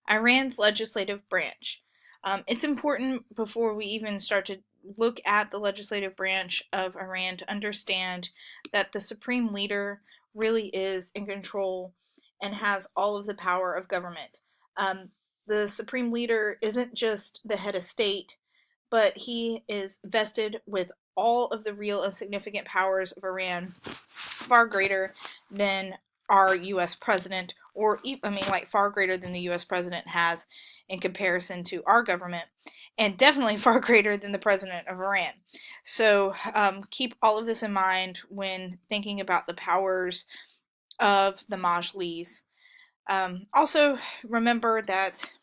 Iran's legislative branch. It's important before we even start to look at the legislative branch of Iran to understand that the supreme leader really is in control and has all of the power of government. The supreme leader isn't just the head of state, but he is vested with all of the real and significant powers of Iran, far greater than our U.S. president, or like far greater than the U.S. president has in comparison to our government, and definitely far greater than the president of Iran. So keep all of this in mind when thinking about the powers of the Majlis. Also, remember that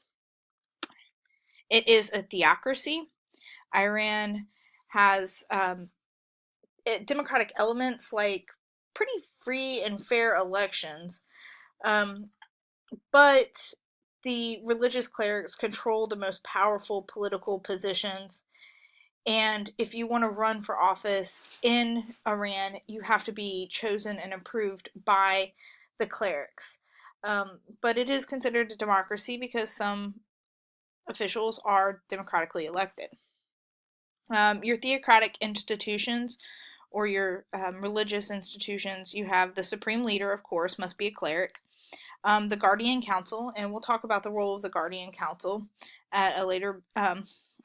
it is a theocracy. Iran has democratic elements like pretty free and fair elections, um, but the religious clerics control the most powerful political positions. And if you want to run for office in Iran, you have to be chosen and approved by the clerics. But it is considered a democracy because some officials are democratically elected. Your theocratic institutions or your religious institutions, you have the supreme leader, of course, must be a cleric, the guardian council, and we'll talk about the role of the guardian council at a later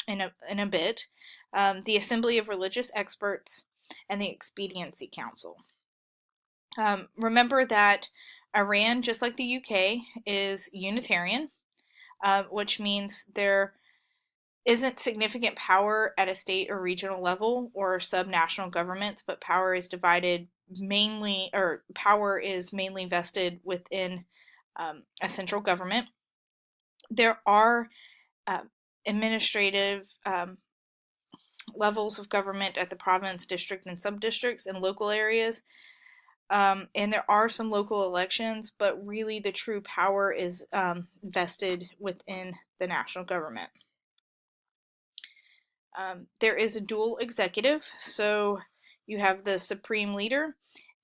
in a bit, the assembly of religious experts, and the expediency council. Remember that Iran, just like the UK, is Unitarian, which means there isn't significant power at a state or regional level or subnational governments, but power is mainly vested within a central government. There are administrative levels of government at the province, district, and subdistricts and local areas. And there are some local elections, but really the true power is vested within the national government. There is a dual executive, so you have the supreme leader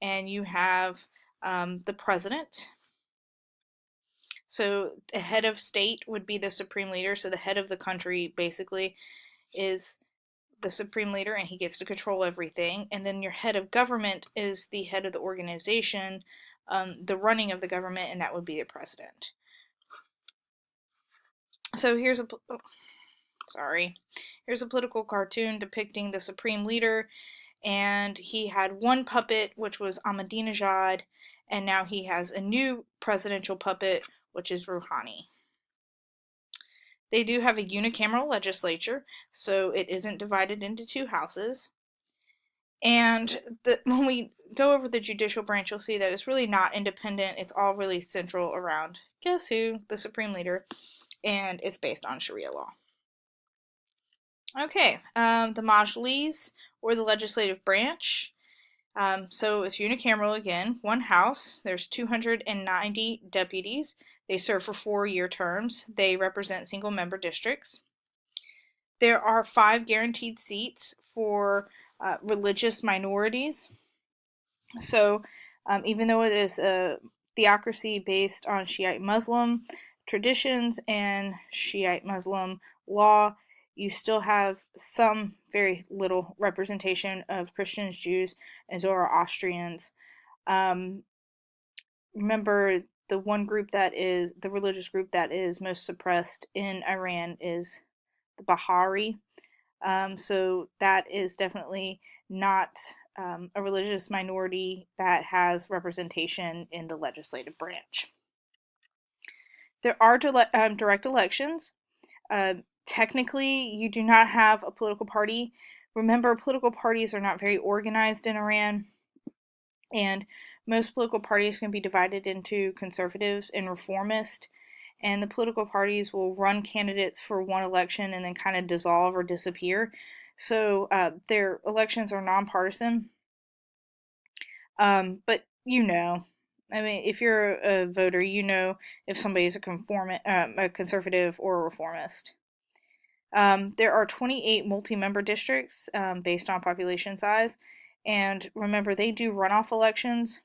and you have the president. So the head of state would be the supreme leader, so the head of the country basically is the supreme leader and he gets to control everything. And then your head of government is the head of the organization, the running of the government, and that would be the president. So here's a political cartoon depicting the supreme leader, and he had one puppet, which was Ahmadinejad, and now he has a new presidential puppet, which is Rouhani. They do have a unicameral legislature, so it isn't divided into two houses. And when we go over the judicial branch, you'll see that it's really not independent. It's all really central around, guess who? The supreme leader, and it's based on Sharia law. Okay, the Majlis, or the legislative branch. So it's unicameral again, one house. There's 290 deputies. They serve for 4-year terms. They represent single-member districts. There are 5 guaranteed seats for religious minorities. So even though it is a theocracy based on Shiite Muslim traditions and Shiite Muslim law, you still have some very little representation of Christians, Jews, and Zoroastrians. Remember, the religious group that is most suppressed in Iran is the Bahari. So that is definitely not a religious minority that has representation in the legislative branch. There are direct elections. Technically, you do not have a political party. Remember, political parties are not very organized in Iran, and most political parties can be divided into conservatives and reformist, and the political parties will run candidates for one election and then kind of dissolve or disappear. So their elections are nonpartisan. But if you're a voter, if somebody's a conservative or a reformist. There are 28 multi-member districts based on population size, and remember, they do runoff elections,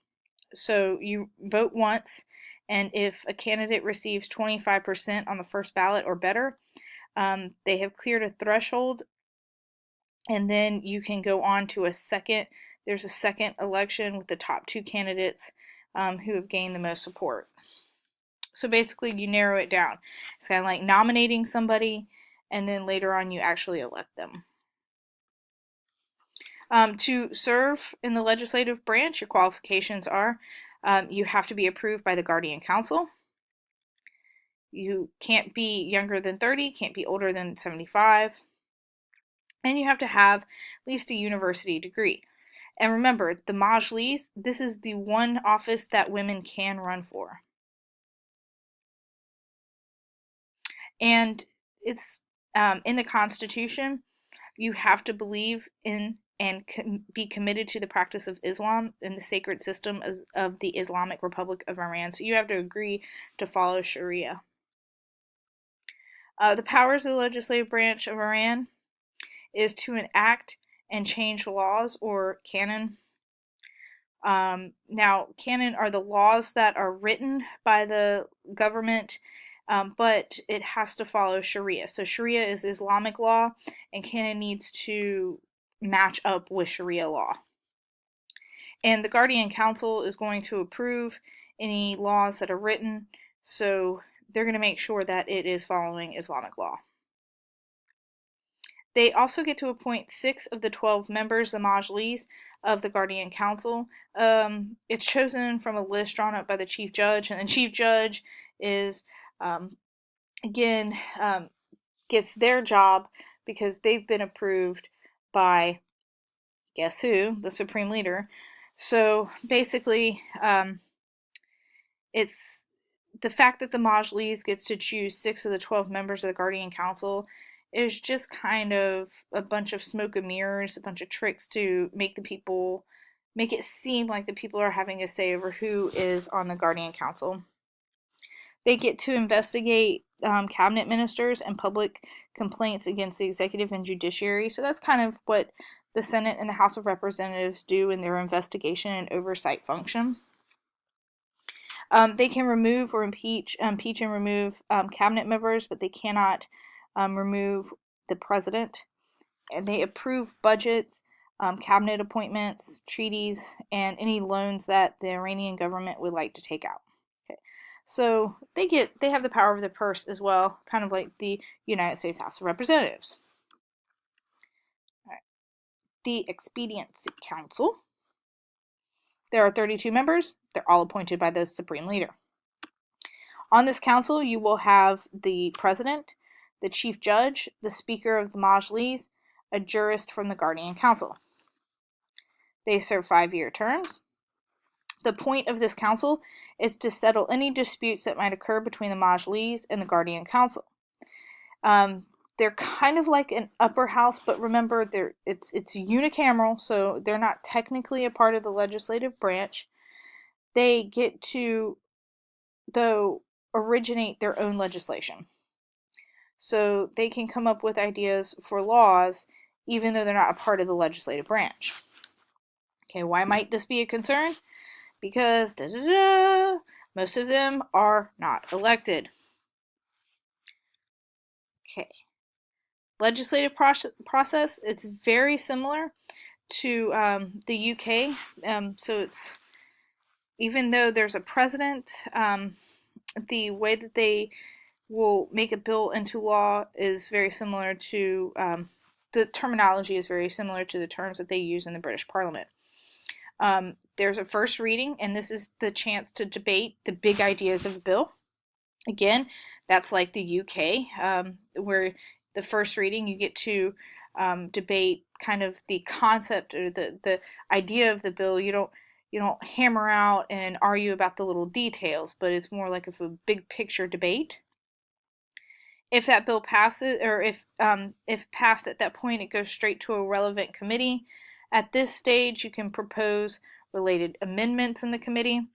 so you vote once, and if a candidate receives 25% on the first ballot or better, they have cleared a threshold, and then you can go on to a second. There's a second election with the top two candidates who have gained the most support. So basically, you narrow it down. It's kind of like nominating somebody, and then later on, you actually elect them. To serve in the legislative branch, your qualifications are you have to be approved by the Guardian Council. You can't be younger than 30, can't be older than 75, and you have to have at least a university degree. And remember, the Majlis, this is the one office that women can run for. And it's in the Constitution, you have to believe in and be committed to the practice of Islam and the sacred system of the Islamic Republic of Iran. So you have to agree to follow Sharia. The powers of the legislative branch of Iran is to enact and change laws or canon. Now, canon are the laws that are written by the government, but it has to follow Sharia. So Sharia is Islamic law, and canon needs to match up with Sharia law. And the Guardian Council is going to approve any laws that are written, so they're going to make sure that it is following Islamic law. They also get to appoint 6 of the 12 members, the Majlis, of the Guardian Council. It's chosen from a list drawn up by the Chief Judge, and the Chief Judge is, again, gets their job because they've been approved by, guess who? The Supreme Leader. So basically, it's the fact that the Majlis gets to choose 6 of the 12 members of the Guardian Council is just kind of a bunch of smoke and mirrors, a bunch of tricks to make it seem like the people are having a say over who is on the Guardian Council. They get to investigate cabinet ministers and public complaints against the executive and judiciary. So that's kind of what the Senate and the House of Representatives do in their investigation and oversight function. They can remove or impeach and remove cabinet members, but they cannot remove the president. And they approve budgets, cabinet appointments, treaties, and any loans that the Iranian government would like to take out. Okay. So they have the power of the purse as well, kind of like the United States House of Representatives. All right. The Expediency Council. There are 32 members. They're all appointed by the Supreme Leader. On this council, you will have the president, the chief judge, the speaker of the Majlis, a jurist from the Guardian Council. They serve 5-year terms. The point of this council is to settle any disputes that might occur between the Majlis and the Guardian Council. They're kind of like an upper house, but remember, it's unicameral, so they're not technically a part of the legislative branch. They get to, though, originate their own legislation. So they can come up with ideas for laws, even though they're not a part of the legislative branch. Okay, why might this be a concern? Because most of them are not elected. Okay. Legislative process, it's very similar to the UK. So it's, even though there's a president, the way that they will make a bill into law is very similar to, the terminology is very similar to the terms that they use in the British Parliament. There's a first reading, and this is the chance to debate the big ideas of a bill. Again, that's like the UK, where the first reading you get to debate kind of the concept or the idea of the bill. You don't hammer out and argue about the little details, but it's more like a big picture debate. If that bill passes, or if passed at that point, it goes straight to a relevant committee. At this stage, you can propose related amendments in the committee.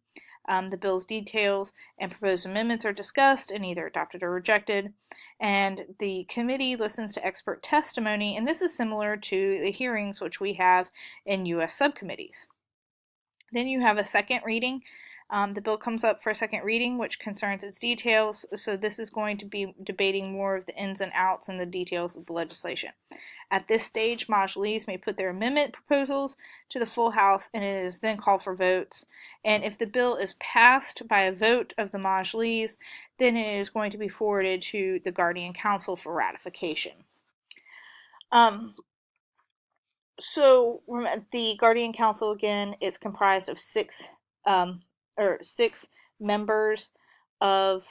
The bill's details and proposed amendments are discussed and either adopted or rejected. And the committee listens to expert testimony, and this is similar to the hearings which we have in U.S. subcommittees. Then you have a second reading. The bill comes up for a second reading, which concerns its details. So this is going to be debating more of the ins and outs and the details of the legislation. At this stage, Majlis may put their amendment proposals to the full House, and it is then called for votes. And if the bill is passed by a vote of the Majlis, then it is going to be forwarded to the Guardian Council for ratification. So the Guardian Council, again, it's comprised of six members of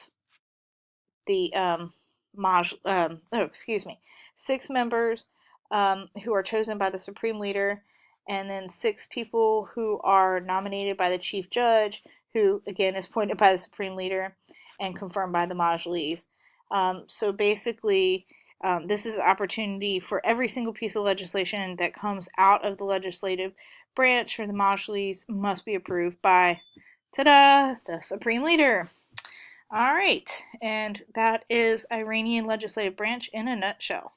the six members who are chosen by the Supreme Leader, and then six people who are nominated by the Chief Judge, who again is appointed by the Supreme Leader and confirmed by the Majlis. So basically, this is an opportunity for every single piece of legislation that comes out of the legislative branch or the Majlis must be approved by, ta-da, the Supreme Leader. All right, and that is Iranian legislative branch in a nutshell.